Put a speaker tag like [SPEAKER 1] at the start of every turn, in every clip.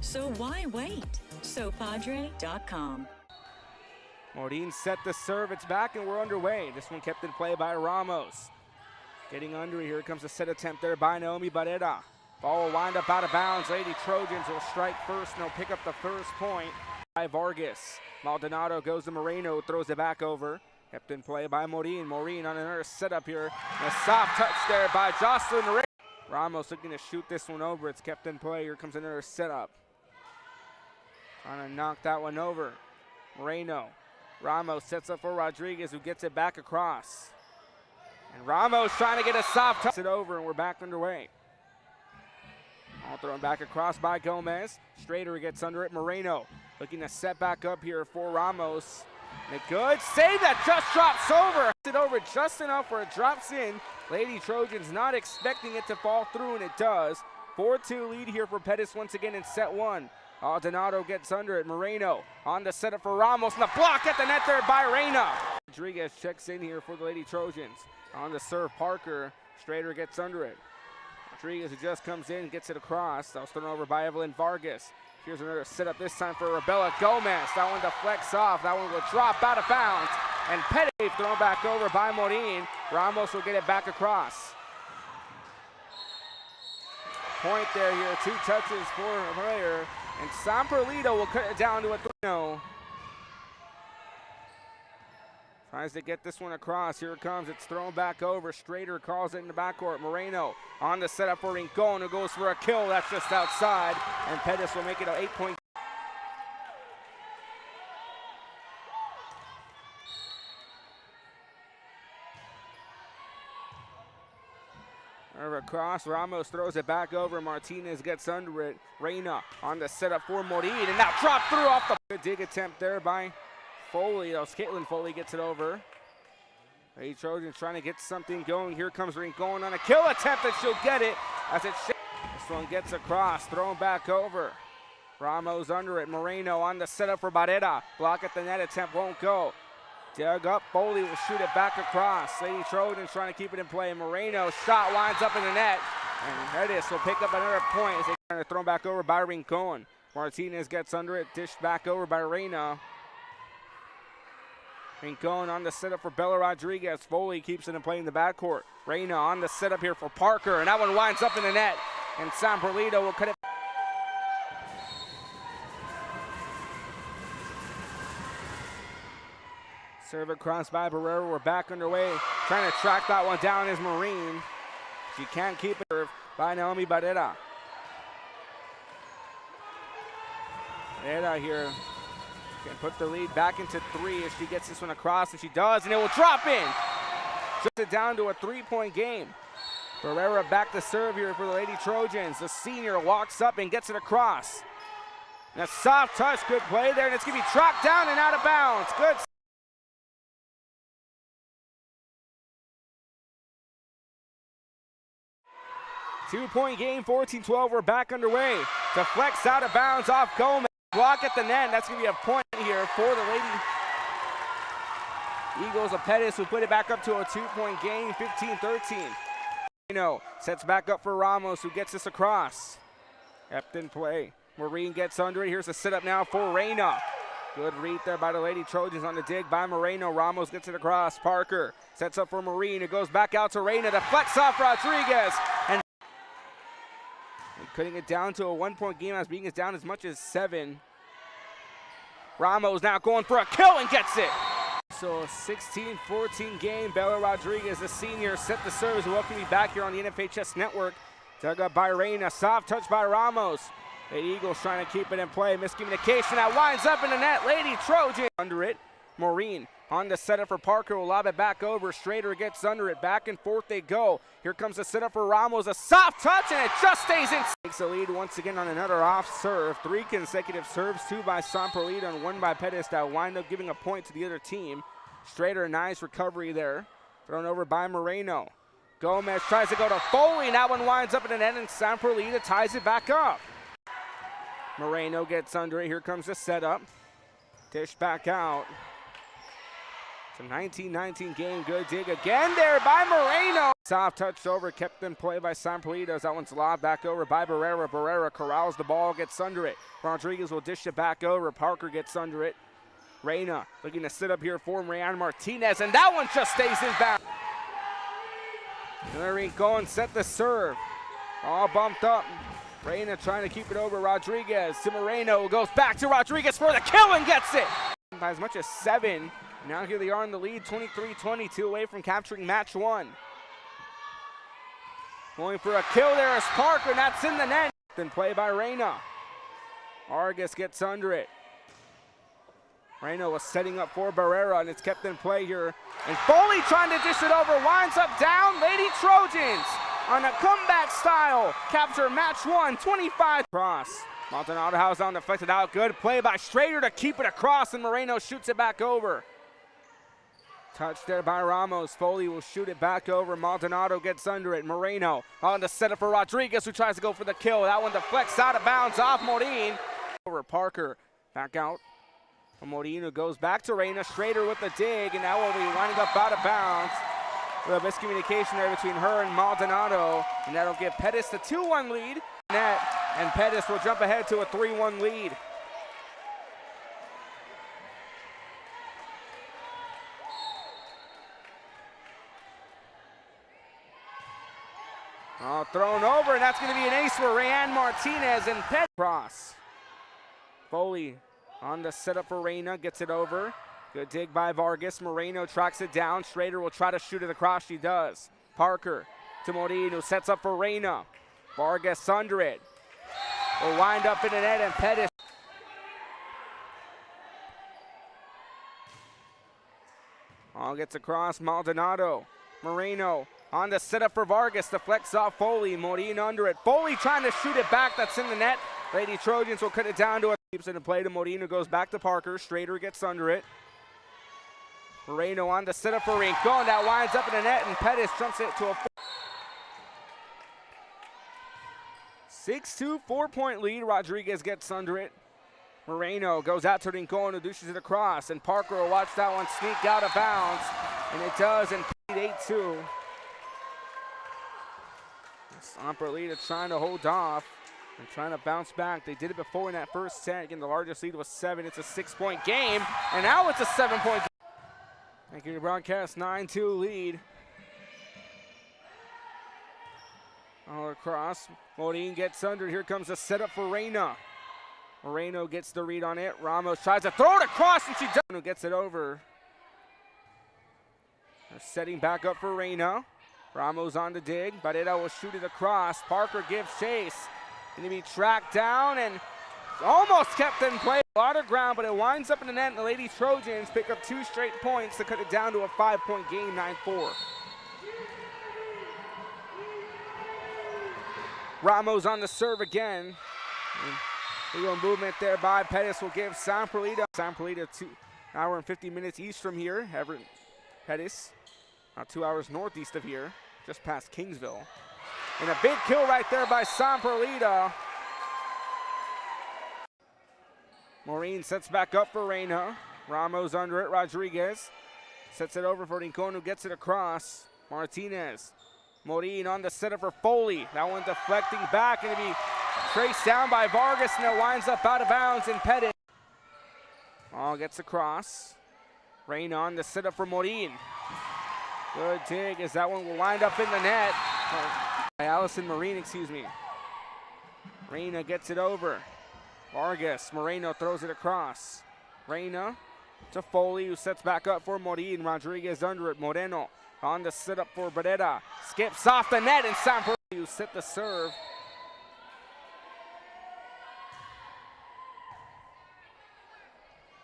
[SPEAKER 1] So why wait? SoPadre.com.
[SPEAKER 2] Morin set the serve, it's back and we're underway. This one kept in play by Ramos. Getting under it, here comes a set attempt there by Naomi Barrera. Ball will wind up out of bounds. Lady Trojans will strike first and they'll pick up the first point by Vargas. Maldonado goes to Moreno, throws it back over. Kept in play by Morin. Morin on another setup here. And a soft touch there by Jocelyn. Ramos looking to shoot this one over. It's kept in play. Here comes another setup. Trying to knock that one over. Moreno. Ramos sets up for Rodriguez, who gets it back across. And Ramos trying to get a soft touch it over, and we're back underway. All thrown back across by Gomez. Strader gets under it. Moreno looking to set back up here for Ramos. And a good save that just drops over. It over just enough where it drops in. Lady Trojans not expecting it to fall through, and it does. 4-2 lead here for Pettus once again in set one. Maldonado gets under it. Moreno on the setup for Ramos, and the block at the net there by Reyna. Rodriguez checks in here for the Lady Trojans. On the serve, Parker. Strader gets under it. Rodriguez, who just comes in, gets it across. That was thrown over by Evelyn Vargas. Here's another setup, this time for Rebella Gomez. That one deflects off. That one will drop out of bounds. And Pettus thrown back over by Morin. Ramos will get it back across. Point there here, 2 touches for a player. And Perlita will cut it down to a 3-0. Tries to get this one across. Here it comes. It's thrown back over. Strader calls it in the backcourt. Moreno on the setup for Rincon, who goes for a kill. That's just outside. And Pettus will make it an 8-point. Across, Ramos throws it back over. Martinez gets under it. Reyna on the setup for Morin, and now dropped through off the good dig attempt there by Foley. That was Caitlin Foley gets it over. Lady Trojans trying to get something going. Here comes Rincon on a kill attempt, and she'll get it as it this one gets across, thrown back over. Ramos under it. Moreno on the setup for Barrera. Block at the net attempt won't go. Dug up, Foley will shoot it back across. Lady Trojans trying to keep it in play. Moreno shot winds up in the net. And Pettus will pick up another point as they are thrown back over by Rincon. Martinez gets under it, dished back over by Reyna. Rincon on the setup for Bella Rodriguez. Foley keeps it in play in the backcourt. Reyna on the setup here for Parker, and that one winds up in the net. And Perlita will cut it. Serve across by Barrera. We're back underway. Trying to track that one down is Morin. She can't keep it by Naomi Barrera. Barrera here can put the lead back into 3 as she gets this one across, and she does, and it will drop in. Just it down to a 3-point game. Barrera back to serve here for the Lady Trojans. The senior walks up and gets it across. And a soft touch, good play there, and it's going to be tracked down and out of bounds. Good. 2-point game, 14-12. We're back underway. Deflects out of bounds off Gomez. Block at the net. That's going to be a point here for the Lady Eagles of Pettus, who put it back up to a 2-point game, 15-13. Sets back up for Ramos, who gets this across. Kept in play. Morin gets under it. Here's a setup now for Reyna. Good read there by the Lady Trojans on the dig by Moreno. Ramos gets it across. Parker sets up for Morin. It goes back out to Reyna. Deflects off Rodriguez. And cutting it down to a 1-point game as being as down as much as 7. Ramos now going for a kill and gets it. So a 16-14 game. Bella Rodriguez, the senior, set the service. Welcome you back here on the NFHS Network. Dug up by Reyna. Soft touch by Ramos. The Eagles trying to keep it in play. Miscommunication that winds up in the net. Lady Trojan under it. Morin on the setup for Parker, will lob it back over. Strader gets under it. Back and forth they go. Here comes the setup for Ramos. A soft touch, and it just stays in. Takes the lead once again on another off serve. 3 consecutive serves, 2 by Perlita and 1 by Pettus, that wind up giving a point to the other team. Strader, nice recovery there. Thrown over by Moreno. Gomez tries to go to Foley, and that one winds up in the net, and Perlita ties it back up. Moreno gets under it. Here comes the setup. Dish back out. It's a 19-19 game. Good dig again there by Moreno. Soft touched over, kept in play by Perlita as that one's lobbed back over by Barrera. Barrera corrals the ball, gets under it. Rodriguez will dish it back over. Parker gets under it. Reyna looking to sit up here for Rayan Martinez, and that one just stays in bounds. Rincon set the serve. All bumped up. Reyna trying to keep it over. Rodriguez to Moreno. Goes back to Rodriguez for the kill and gets it. By as much as 7. Now here they are in the lead, 23-22, away from capturing match 1. Going for a kill there is Parker, and that's in the net. Then play by Reyna. Vargas gets under it. Reyna was setting up for Barrera, and it's kept in play here. And Foley trying to dish it over, winds up down. Lady Trojans on a comeback style. Capture match 1, 25. Cross. Maldonado house down, deflected out. Good play by Schrader to keep it across, and Moreno shoots it back over. Touch there by Ramos. Foley will shoot it back over. Maldonado gets under it. Moreno on the setup for Rodriguez, who tries to go for the kill. That one deflects out of bounds off Morin. Over Parker. Back out. Moreno goes back to Reyna. Schrader with the dig, and now we'll be winding up out of bounds. A miscommunication there between her and Maldonado, and that'll give Pettus the 2-1 lead. Net, and Pettus will jump ahead to a 3-1 lead. Oh, thrown over, and that's going to be an ace for Rayan Martinez and Pettus. Cross. Foley on the setup for Reyna, gets it over. Good dig by Vargas. Moreno tracks it down. Schrader will try to shoot it across. She does. Parker to Morin, who sets up for Reyna. Vargas under it. Will wind up in the net, and Pettus. All gets across. Maldonado. Moreno on the setup for Vargas. Deflects off Foley. Morin under it. Foley trying to shoot it back. That's in the net. Lady Trojans will cut it down to it. Keeps it in play to Morin, who goes back to Parker. Schrader gets under it. Moreno on the setup for Rincon. That winds up in the net, and Pettus trumps it to a 6-2 4-point lead. Rodriguez gets under it. Moreno goes out to Rincon, who douches it across, and Parker will watch that one sneak out of bounds, and it does, and 8-2. Perlita trying to hold off and trying to bounce back. They did it before in that first set. Again, the largest lead was 7. It's a 6-point game, and now it's a 7-point game. Thank you, broadcast. 9-2 lead. All across. Morin gets under. Here comes the setup for Reyna. Moreno gets the read on it. Ramos tries to throw it across, and she does. Who gets it over. They're setting back up for Reyna. Ramos on the dig. Barrera will shoot it across. Parker gives chase. Going to be tracked down and almost kept in play. A lot of ground, but it winds up in the net, and the Lady Trojans pick up 2 straight points to cut it down to a 5-point game, 9-4. Ramos on the serve again. Big old movement there by Pettus will give Perlita. Perlita 2 hour and 50 minutes east from here. Pettus, about 2 hours northeast of here, just past Kingsville. And a big kill right there by Perlita. Morin sets back up for Reyna. Ramos under it. Rodriguez sets it over for Rincon, who gets it across. Martinez. Morin on the setup for Foley. That one deflecting back, and it'll be traced down by Vargas, and it winds up out of bounds in Pettus. All gets across. Reyna on the setup for Morin. Good dig as that one will wind up in the net. By Allison Morin, excuse me. Reyna gets it over. Vargas. Moreno throws it across. Reyna to Foley, who sets back up for Morin. Rodriguez under it. Moreno on the setup for Barrera. Skips off the net, and Perlita, who set the serve.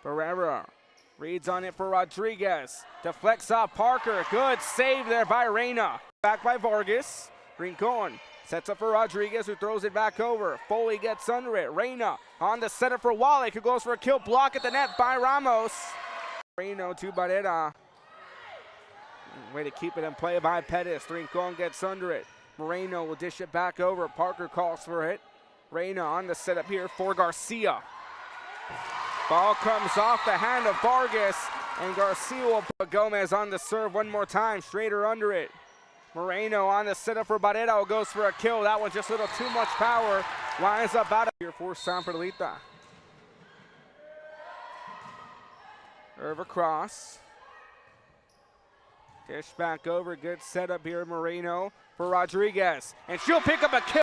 [SPEAKER 2] Barrera reads on it for Rodriguez. Deflects off Parker. Good save there by Reyna. Back by Vargas. Rincon sets up for Rodriguez, who throws it back over. Foley gets under it. Reyna on the setup for Wallach, who goes for a kill. Block at the net by Ramos. Moreno to Barrera. Way to keep it in play by Pettus. Rincon gets under it. Moreno will dish it back over. Parker calls for it. Reyna on the setup here for Garcia. Ball comes off the hand of Vargas, and Garcia will put Gomez on the serve one more time. Schrader under it. Moreno on the setup for Barrera, goes for a kill. That one just a little too much power. Lines up out of here for Perlita. Serve across. Dish back over, good setup here, Moreno for Rodriguez. And she'll pick up a kill.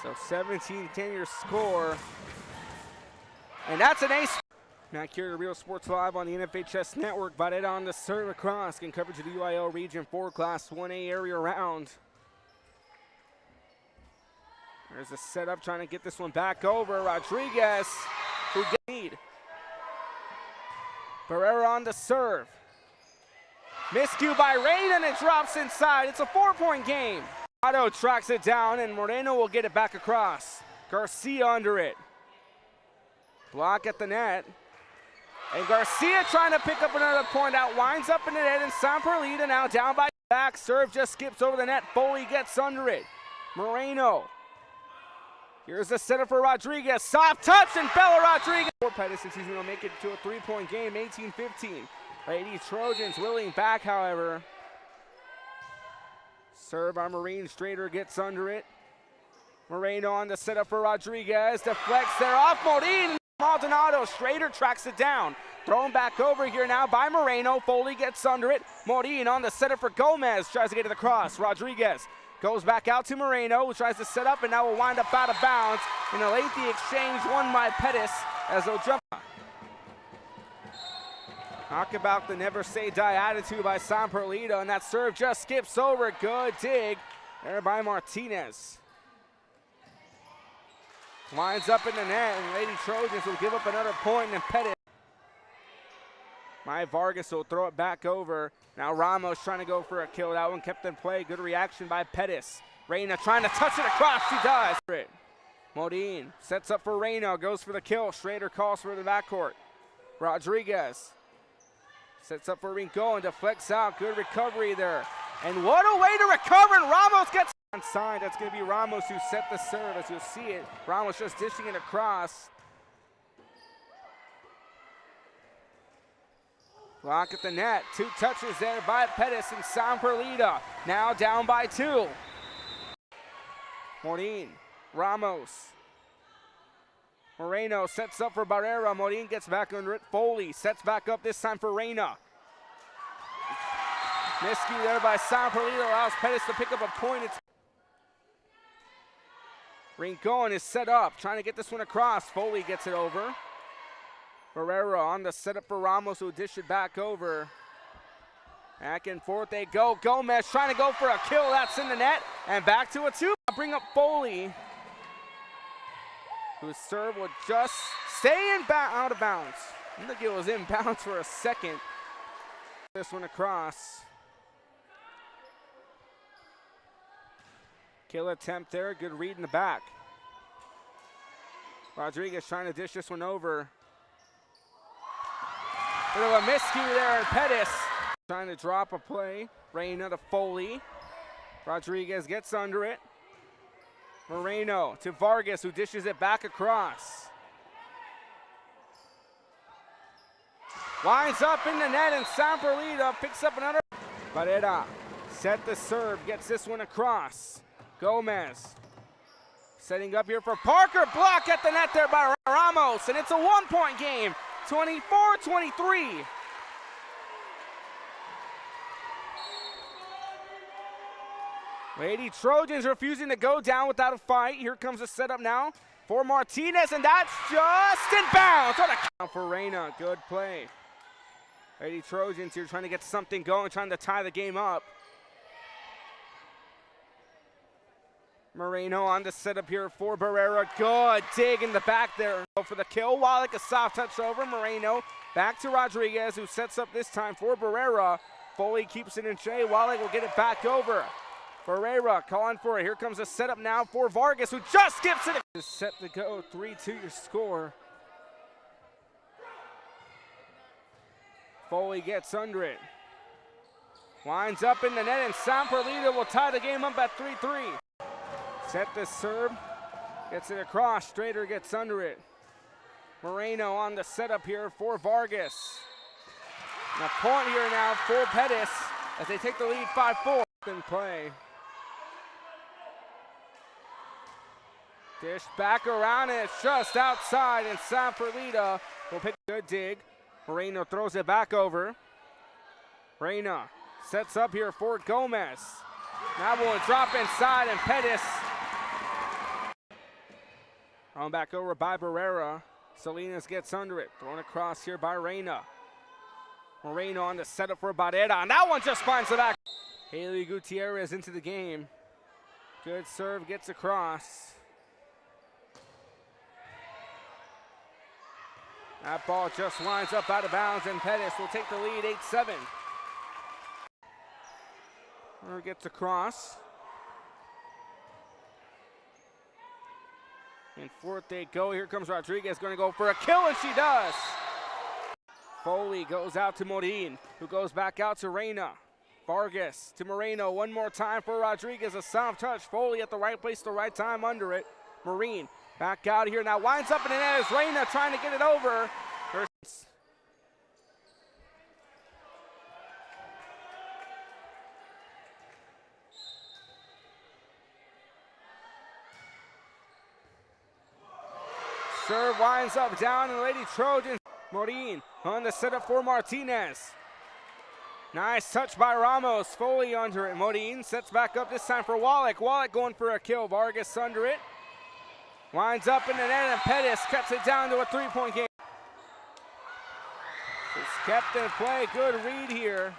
[SPEAKER 2] So 17-10 your score. And that's an ace. Back here to Real Sports Live on the NFHS Network. Barrera on the serve across. In coverage of the UIL Region 4 Class 1A area round. There's a setup trying to get this one back over. Rodriguez, who gets lead. Barrera on the serve. Miscue by Rain and it drops inside. It's a 4-point game. Otto tracks it down and Moreno will get it back across. Garcia under it. Block at the net. And Garcia trying to pick up another point out. Winds up in the net and Perlita now down by back. Serve just skips over the net. Foley gets under it. Moreno. Here's the setup for Rodriguez. Soft touch and Bella Rodriguez. For Pettus, since he's going to make it to a 3-point game, 18-15. Lady Trojans willing back, however. Serve on Marine. Strader gets under it. Moreno on the setup for Rodriguez. Deflects there off Modine. Maldonado. Strader tracks it down. Thrown back over here now by Moreno. Foley gets under it. Modine on the setup for Gomez. Tries to get to the cross. Rodriguez goes back out to Moreno, who tries to set up and now will wind up out of bounds. In a lengthy exchange won by Pettus as they'll jump. Talk about the never say die attitude by Perlita, and that serve just skips over. Good dig there by Martinez. Lines up in the net, and Lady Trojans will give up another point, and Pettus. Vargas will throw it back over. Now Ramos trying to go for a kill. That one kept in play. Good reaction by Pettus. Reina trying to touch it across. She does. Modine sets up for Reina. Goes for the kill. Schrader calls for the backcourt. Rodriguez sets up for Rincon. Deflects out. Good recovery there. And what a way to recover. And Ramos gets onside. That's going to be Ramos who set the serve. As you'll see it. Ramos just dishing it across. Block at the net. 2 touches there by Pettus and Perlita. Now down by 2. Modine. Ramos. Moreno sets up for Barrera. Modine gets back under it. Foley sets back up this time for Reina. Miscue there by Perlita allows Pettus to pick up a point. Rincon is set up, trying to get this one across. Foley gets it over. Barrera on the setup for Ramos, who dish it back over. Back and forth they go. Gomez trying to go for a kill. That's in the net. And back to a 2. Bring up Foley, whose serve would just stay out of bounds. I think it was in bounds for a second. This one across. Kill attempt there. Good read in the back. Rodriguez trying to dish this one over. Bit of a miscue there. Pettus trying to drop a play. Reina to Foley. Rodriguez gets under it. Moreno to Vargas, who dishes it back across. Lines up in the net, and Perlita picks up another. Barrera set the serve, gets this one across. Gomez setting up here for Parker. Block at the net there by Ramos, and it's a 1-point game. 24-23. Lady Trojans refusing to go down without a fight. Here comes a setup now for Martinez, and that's just in bounds. What a count for Reina. Good play. Lady Trojans here trying to get something going, trying to tie the game up. Moreno on the setup here for Barrera. Good dig in the back there. Go for the kill. Wallach a soft touch over. Moreno back to Rodriguez, who sets up this time for Barrera. Foley keeps it in Shea. Wallach will get it back over. Barrera calling for it. Here comes a setup now for Vargas, who just skips it. Is set to go. 3-2 your score. Foley gets under it. Winds up in the net, and Perlita will tie the game up at 3-3. Set the serve, gets it across. Strader gets under it. Moreno on the setup here for Vargas. And a point here now for Pettus as they take the lead 5-4 in play. Dish back around and it's just outside, and Sam Perlita will pick a good dig. Moreno throws it back over. Reina sets up here for Gomez. Now will drop inside, and Pettus thrown back over by Barrera. Salinas gets under it, thrown across here by Reina. Moreno on the setup for Barrera, and that one just finds the back. Haley Gutierrez into the game. Good serve, gets across. That ball just winds up out of bounds, and Pettus will take the lead 8-7. Runner gets across. And fourth they go. Here comes Rodriguez, going to go for a kill, and she does. Foley goes out to Morin, who goes back out to Reina. Vargas to Moreno, one more time for Rodriguez, a soft touch. Foley at the right place, the right time under it. Marin back out here, now winds up in the net as Reina trying to get it over. Serve winds up down, and the Lady Trojans. Morin on the setup for Martinez. Nice touch by Ramos. Foley under it. Morin sets back up this time for Wallach. Wallach going for a kill. Vargas under it. Winds up in the net, and Pettus cuts it down to a three-point game. It's kept in play. Good read here.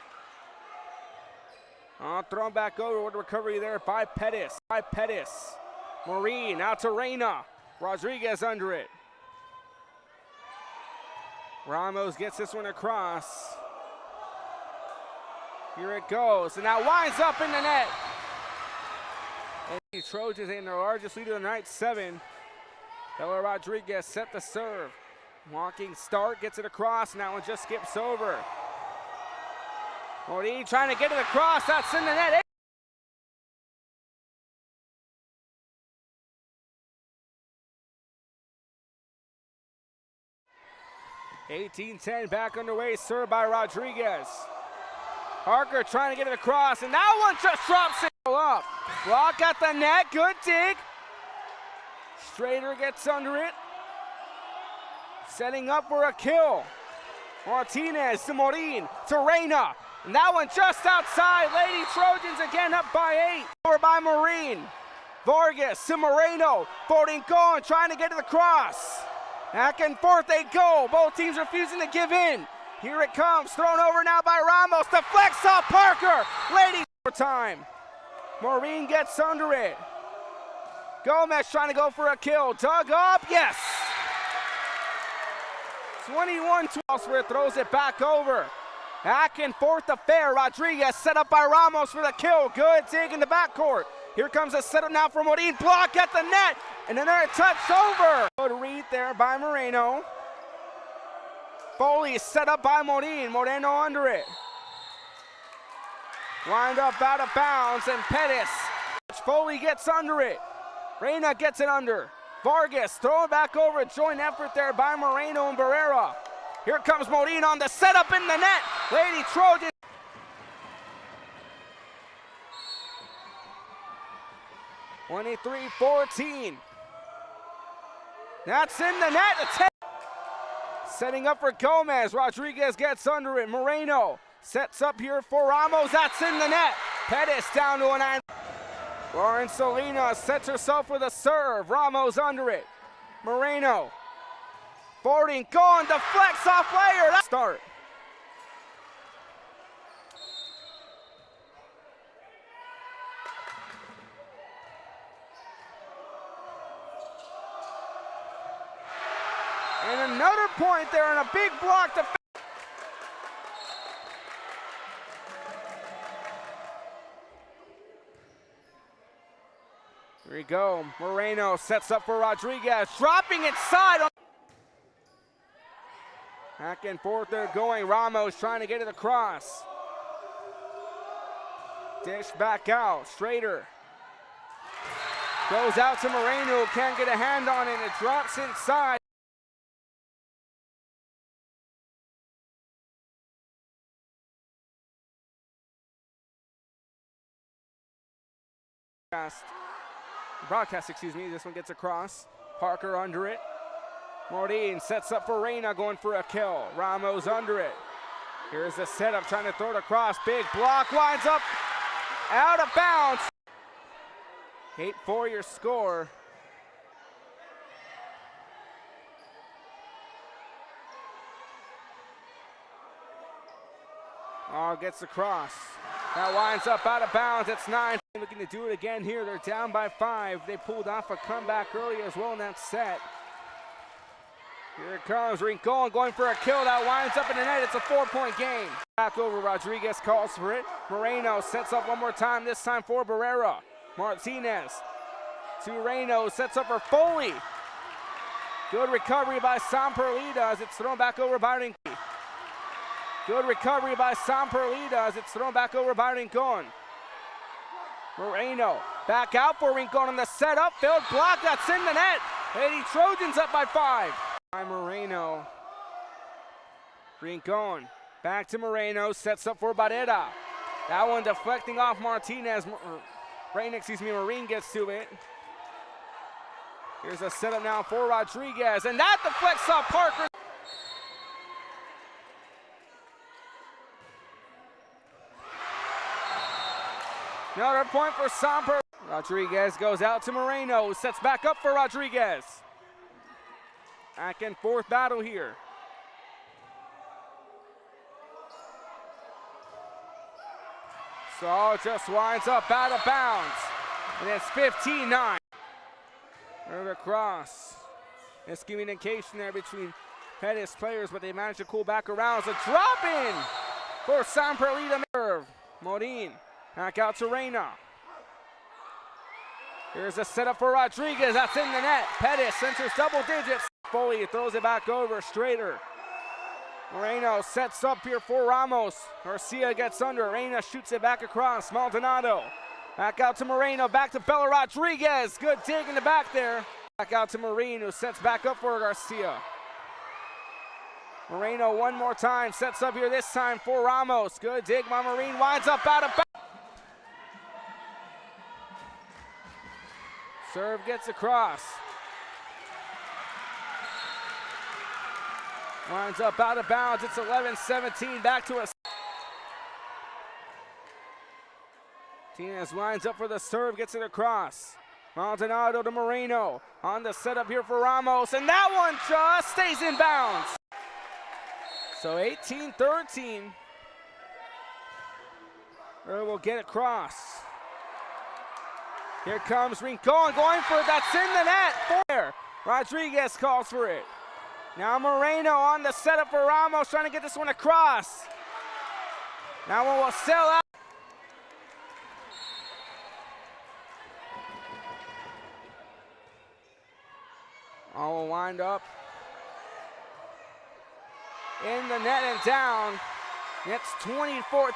[SPEAKER 2] Thrown back over with recovery there by Pettus. Morin out to Reina. Rodriguez under it. Ramos gets this one across. Here it goes, and now winds up in the net. And the Trojans in their largest lead of the night, 7. Bella Rodriguez set the serve. Walking start, gets it across, and that one just skips over. Morin trying to get it across, that's in the net. 18-10 back underway, served by Rodriguez. Parker trying to get it across, and that one just drops it up. Block at the net, good dig. Strader gets under it. Setting up for a kill. Martinez to Morin to Reina, and that one just outside. Lady Trojans again up by 8. Over by Morin. Vargas to Moreno. Voting going, trying to get it across. Back and forth they go. Both teams refusing to give in. Here it comes, thrown over now by Ramos. Deflects off Parker. Ladies for time. Morin gets under it. Gomez trying to go for a kill. Dug up, yes. 21-12. Elsewhere throws it back over. Back and forth affair. Rodriguez set up by Ramos for the kill. Good dig in the backcourt. Here comes a setup now for Morin. Block at the net. And another touch over. Good read there by Moreno. Foley set up by Morin. Moreno under it. Wind up out of bounds, and Pettus. Foley gets under it. Reina gets it under. Vargas throwing back over. Joint effort there by Moreno and Barrera. Here comes Morin on the setup in the net. Lady Trojans. 23-14. That's in the net. Setting up for Gomez. Rodriguez gets under it. Moreno sets up here for Ramos. That's in the net. Pettus down to a 9. Lauren Salinas sets herself for the serve. Ramos under it. Moreno. Boarding, going, deflects off player. That's start. And another point there, and a big block to. Here we go. Moreno sets up for Rodriguez, dropping it side. Back and forth they're going. Ramos trying to get it across. Dish back out. Strader goes out to Moreno, can't get a hand on it. It drops inside. Broadcast, excuse me. This one gets across. Parker under it. Morin sets up for Reyna, going for a kill. Ramos under it. Here's the setup, trying to throw it across. Big block, winds up out of bounds. 8-4 your score. Oh, gets across. That winds up out of bounds. It's 9. Looking to do it again here. They're down by 5. They pulled off a comeback earlier as well in that set. Here it comes. Rincon going for a kill. That winds up in the net. It's a 4-point game. Back over. Rodriguez calls for it. Moreno sets up one more time. This time for Barrera. Martinez to Reno. Sets up for Foley. Good recovery by Perlita as it's thrown back over by Rincon. Good recovery by Perlita as it's thrown back over by Rincon. Moreno back out for Rincon on the setup. Field block. That's in the net. Lady Trojans up by 5. By Moreno. Rincon back to Moreno. Sets up for Barrera. That one deflecting off Martinez. Marin gets to it. Here's a setup now for Rodriguez. And that deflects off Parker. Another point for Samper. Rodriguez goes out to Moreno. Sets back up for Rodriguez. Back and forth battle here. So it just winds up out of bounds. And it's 15-9. Right across. Miscommunication there between Pettus players, but they managed to cool back around. It's a drop in for Perlita. Morin. Back out to Reyna. Here's a setup for Rodriguez. That's in the net. Pettus enters double digits. Foley throws it back over. Strader. Moreno sets up here for Ramos. Garcia gets under. Reyna shoots it back across. Maldonado. Back out to Moreno. Back to Bella Rodriguez. Good dig in the back there. Back out to Marin, who sets back up for Garcia. Moreno one more time. Sets up here this time for Ramos. Good dig by Marin. Winds up out of bounds. Serve gets across. Winds up out of bounds. It's 11-17. Back to us. Martinez winds up for the serve. Gets it across. Maldonado to Moreno. On the setup here for Ramos. And that one just stays in bounds. So 18-13. We'll get across. Here comes Rincon going for it. That's in the net. Rodriguez calls for it. Now Moreno on the setup for Ramos, trying to get this one across. That one will sell out. All will wind up in the net and down. It's 24.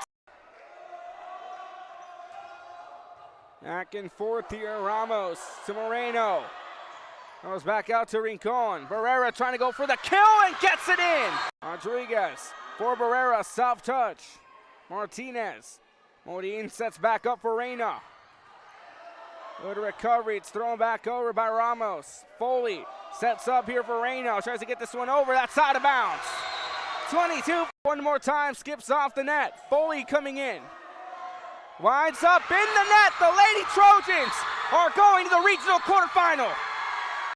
[SPEAKER 2] Back and forth here, Ramos to Moreno. Goes back out to Rincon. Barrera trying to go for the kill and gets it in. Rodriguez for Barrera, soft touch. Martinez. Morin sets back up for Reyna. Good recovery, it's thrown back over by Ramos. Foley sets up here for Reyna, tries to get this one over, that's out of bounds. 22, one more time, skips off the net. Foley coming in. Winds up in the net. The Lady Trojans are going to the regional quarterfinal.